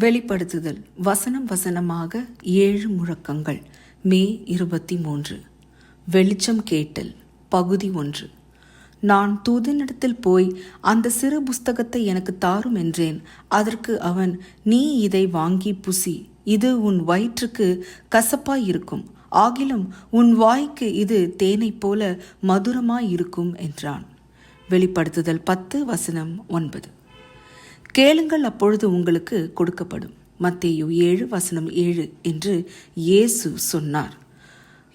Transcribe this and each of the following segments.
வெளிப்படுத்துதல் வசனம் வசனமாக 7 முழக்கங்கள். மே 23. வெளிச்சம் கேட்டல். பகுதி 1. நான் தூதனிடத்தில் போய் அந்த சிறு புஸ்தகத்தை எனக்கு தாரும் என்றேன். அதற்கு அவன், நீ இதை வாங்கி புசி, இது உன் வயிற்றுக்கு கசப்பாயிருக்கும், ஆகிலும் உன் வாய்க்கு இது தேனைப் போல மதுரமாயிருக்கும் என்றான். வெளிப்படுத்துதல் 10 வசனம் 9. கேளுங்கள், அப்பொழுது உங்களுக்கு கொடுக்கப்படும். மத்தேயு 7 வசனம் 7 என்று இயேசு சொன்னார்.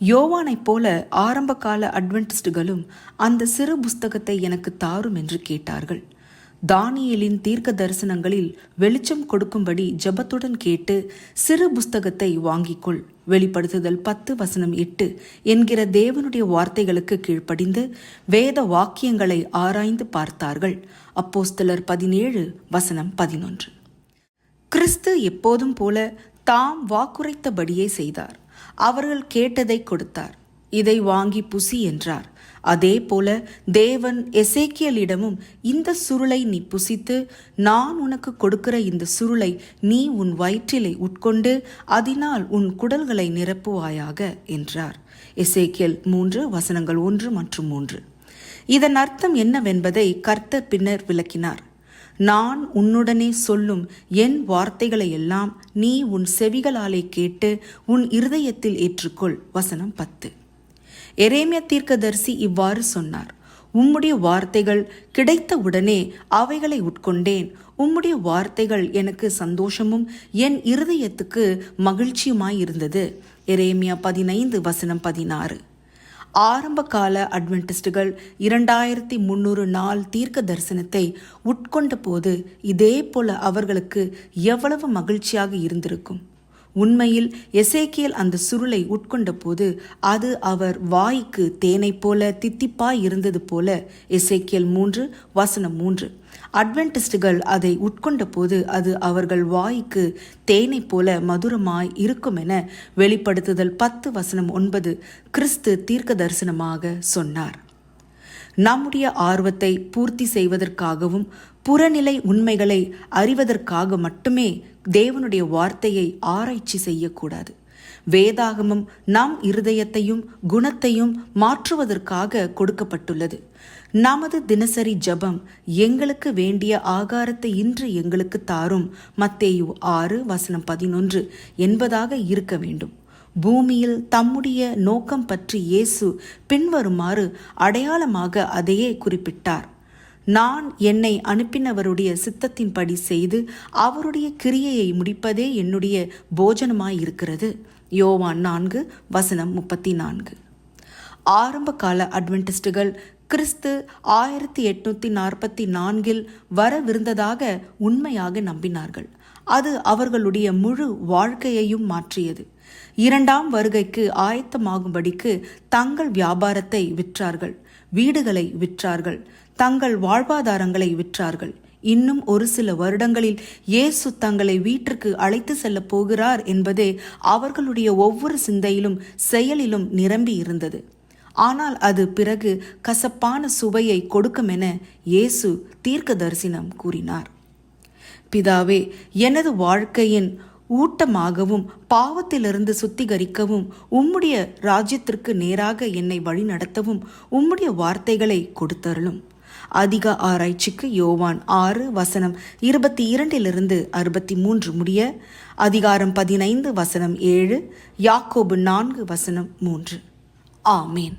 யோவானைப் போல ஆரம்பகால அட்வென்டிஸ்டுகளும் அந்த சிறு புஸ்தகத்தை எனக்கு தாரும் என்று கேட்டார்கள். தானியேலின் தீர்க்க தரிசனங்களில் வெளிச்சம் கொடுக்கும்படி ஜெபத்துடன் கேட்டு சிறு புஸ்தகத்தை வாங்கிக்கொள், வெளிப்படுத்துதல் 10 வசனம் 8 என்கிற தேவனுடைய வார்த்தைகளுக்கு கீழ்ப்படிந்து வேத வாக்கியங்களை ஆராய்ந்து பார்த்தார்கள். அப்போஸ்தலர் 17 வசனம் 11. கிறிஸ்து எப்போதும் போல தாம் வாக்குரைத்தபடியே செய்தார். அவர்கள் கேட்டதை கொடுத்தார். இதை வாங்கி புசி என்றார். அதே போல தேவன் எசேக்கியலிடமும், இந்த சுருளை நீ புசித்து, நான் உனக்கு கொடுக்கிற இந்த சுருளை நீ உன் வயிற்றிலே உட்கொண்டு அதனால் உன் குடல்களை நிரப்புவாயாக என்றார். எசேக்கியல் 3 வசனங்கள் 1 மற்றும் 3. இதன் அர்த்தம் என்னவென்பதை கர்த்தர் பின்னர் விளக்கினார். நான் உன்னுடனே சொல்லும் என் வார்த்தைகளை எல்லாம் நீ உன் செவிகளாலே கேட்டு உன் இருதயத்தில் ஏற்றுக்கொள். வசனம் 10. எரேமியா தீர்க்கதரிசி இவ்வாறு சொன்னார். உம்முடைய வார்த்தைகள் கிடைத்தவுடனே அவைகளை உட்கொண்டேன். உம்முடைய வார்த்தைகள் எனக்கு சந்தோஷமும் என் இருதயத்துக்கு மகிழ்ச்சியுமாயிருந்தது. எரேமியா 15 வசனம் 16. ஆரம்ப கால அட்வென்டிஸ்டுகள் 2300 நாள் தீர்க்க தரிசனத்தை உட்கொண்ட போது இதே போல அவர்களுக்கு எவ்வளவு மகிழ்ச்சியாக இருந்திருக்கும். உண்மையில் எசேக்கியேல் அந்த சுருளை உட்கொண்ட போது அது அவர் வாய்க்கு தேனை போல தித்திப்பாய் இருந்தது போல. எசேக்கியேல் 3 வசனம் 3. அட்வென்டிஸ்டுகள் அதை உட்கொண்ட போது அது அவர்கள் வாய்க்கு தேனை போல மதுரமாய் இருக்கும் என வெளிப்படுத்துதல் 10 வசனம் 9 கிறிஸ்து தீர்க்க தரிசனமாக சொன்னார். நம்முடைய ஆர்வத்தை பூர்த்தி செய்வதற்காகவும் புறநிலை உண்மைகளை அறிவதற்காக மட்டுமே தேவனுடைய வார்த்தையை ஆராய்ச்சி செய்யக்கூடாது. வேதாகமம் நம் இருதயத்தையும் குணத்தையும் மாற்றுவதற்காக கொடுக்கப்பட்டுள்ளது. நமது தினசரி ஜெபம், எங்களுக்கு வேண்டிய ஆகாரத்தை இன்று எங்களுக்கு தாரும், மத்தேயு 6 வசனம் 11 என்பதாக இருக்க வேண்டும். பூமியில் தம்முடைய நோக்கம் பற்றி இயேசு பின்வருமாறு அடையாளமாக அதையே குறிப்பிட்டார். நான் என்னை அனுப்பினவருடைய சித்தத்தின்படி செய்து அவருடைய கிரியையை முடிப்பதே என்னுடைய போஜனமாயிருக்கிறது. யோவான் 4 வசனம் 34. ஆரம்ப கால அட்வென்டிஸ்டுகள் கிறிஸ்து 1844 வரவிருந்ததாக உண்மையாக நம்பினார்கள். அது அவர்களுடைய முழு வாழ்க்கையையும் மாற்றியது. 2ஆம் வருகைக்கு ஆயத்தமாகும்படிக்கு தங்கள் வியாபாரத்தை விற்றார்கள், வீடுகளை விற்றார்கள், தங்கள் வாழ்வாதாரங்களை விற்றார்கள். இன்னும் ஒரு சில வருடங்களில் இயேசு தங்களை வீட்டிற்கு அழைத்து செல்ல போகிறார் என்பதே அவர்களுடைய ஒவ்வொரு சிந்தையிலும் செயலிலும் நிரம்பி இருந்தது. ஆனால் அது பிறகு கசப்பான சுவையை கொடுக்கும் என இயேசு தீர்க்க தரிசனம் கூறினார். பிதாவே, எனது வாழ்க்கையின் ஊட்டமாகவும் பாவத்திலிருந்து சுத்திகரிக்கவும் உம்முடைய ராஜ்யத்திற்கு நேராக என்னை வழி நடத்தவும் உம்முடைய வார்த்தைகளை கொடுத்தருளும். அதிக ஆராய்ச்சிக்கு யோவான் 6 வசனம் 22 63 முடிய, அதிகாரம் 15 வசனம் 7, யாக்கோபு 4 வசனம் 3. ஆமேன்.